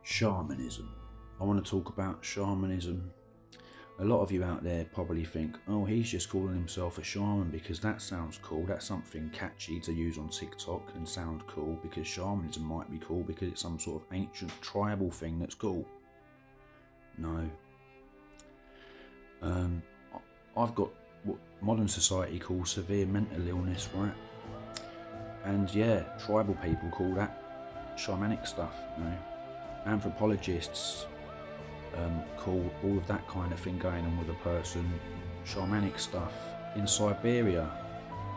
Shamanism. I want to talk about shamanism. A lot of you out there probably think, oh, he's just calling himself a shaman because that sounds cool. That's something catchy to use on TikTok and sound cool, because shamanism might be cool because it's some sort of ancient tribal thing that's cool. No. I've got what modern society calls severe mental illness, right? And yeah, tribal people call that shamanic stuff, Anthropologists call all of that kind of thing going on with a person shamanic stuff. In Siberia,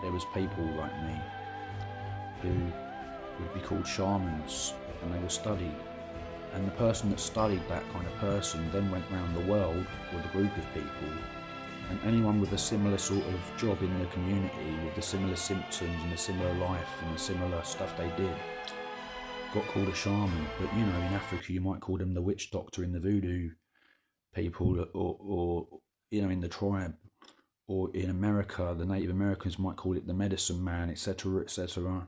there was people like me who would be called shamans, and they were studied. And the person that studied that kind of person then went round the world with a group of people, and anyone with a similar sort of job in the community, with the similar symptoms and the similar life and the similar stuff they did, got called a shaman. But in Africa you might call them the witch doctor in the voodoo people, or in the tribe, or in America the Native Americans might call it the medicine man, etc., etc.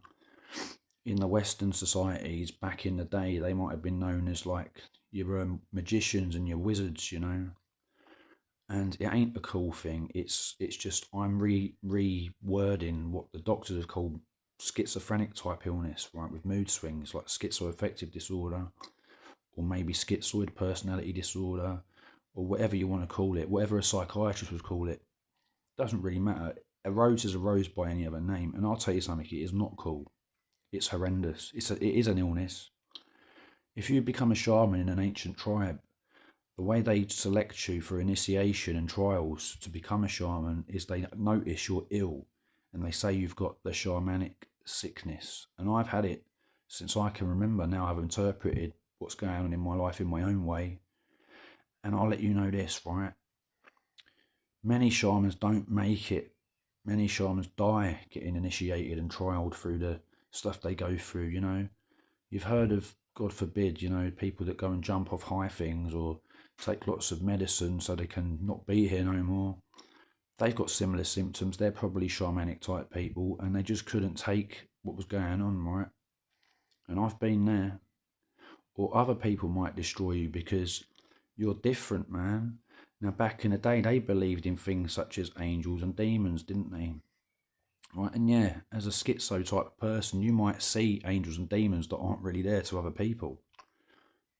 In the Western societies back in the day, they might have been known as like your magicians and your wizards, and it ain't a cool thing. It's just I'm rewording what the doctors have called schizophrenic type illness, right, with mood swings like schizoaffective disorder, or maybe schizoid personality disorder, or whatever you want to call it, whatever a psychiatrist would call it. Doesn't really matter. A rose is a rose by any other name, and I'll tell you something, it is not cool. It's horrendous. It is an illness. If you become a shaman in an ancient tribe, the way they select you for initiation and trials to become a shaman is they notice you're ill, and they say you've got the shamanic sickness. And I've had it since I can remember. Now I've interpreted what's going on in my life in my own way. And I'll let you know this, right? Many shamans don't make it. Many shamans die getting initiated and trialed through the stuff they go through, You've heard of, God forbid, people that go and jump off high things or take lots of medicine so they can not be here no more. They've got similar symptoms. They're probably shamanic type people, and they just couldn't take what was going on, right? And I've been there. Or other people might destroy you because you're different, man. Now, back in the day, they believed in things such as angels and demons, didn't they? Right, and yeah, as a schizo type person, you might see angels and demons that aren't really there to other people.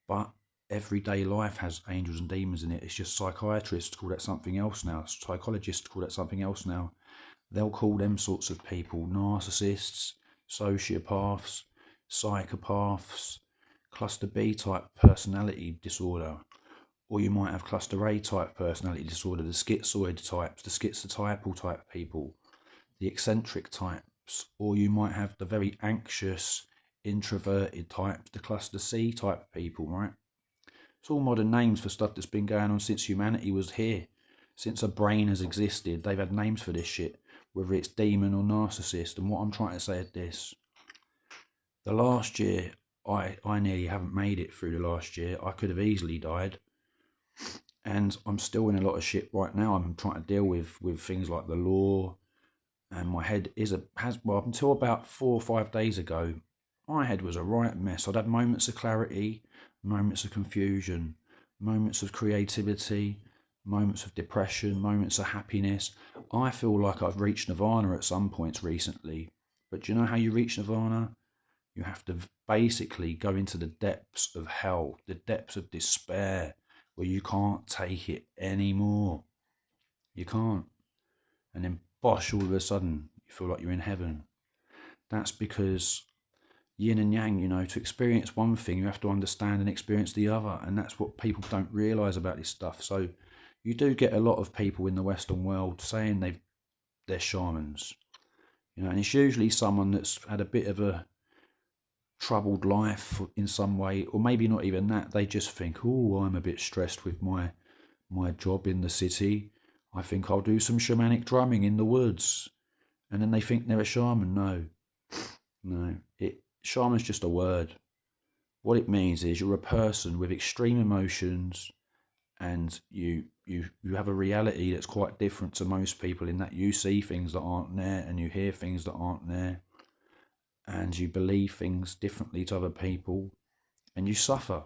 But everyday life has angels and demons in it. It's just psychiatrists call that something else now. Psychologists call that something else now. They'll call them sorts of people narcissists, sociopaths, psychopaths, cluster B type personality disorder. Or you might have cluster A type personality disorder, the schizoid types, the schizotypal type people, the eccentric types. Or you might have the very anxious, introverted types, the cluster C type people, right? It's all modern names for stuff that's been going on since humanity was here. Since a brain has existed, they've had names for this shit, whether it's demon or narcissist. And what I'm trying to say is this. The last year, I nearly haven't made it through the last year. I could have easily died. And I'm still in a lot of shit right now. I'm trying to deal with things like the law, and my head well, until about 4 or 5 days ago, my head was a right mess. I'd have moments of clarity, moments of confusion, moments of creativity, moments of depression, moments of happiness. I feel like I've reached nirvana at some points recently. But do you know how you reach nirvana? You have to basically go into the depths of hell, the depths of despair, where you can't take it anymore. You can't. And then, bosh, all of a sudden, you feel like you're in heaven. That's because yin and yang, to experience one thing, you have to understand and experience the other. And that's what people don't realise about this stuff. So you do get a lot of people in the Western world saying they're shamans. And it's usually someone that's had a bit of a troubled life in some way, or maybe not even that. They just think, oh, I'm a bit stressed with my job in the city. I think I'll do some shamanic drumming in the woods. And then they think they're a shaman. No. Shaman's just a word. What it means is you're a person with extreme emotions, and you have a reality that's quite different to most people, in that you see things that aren't there and you hear things that aren't there, and you believe things differently to other people, and you suffer.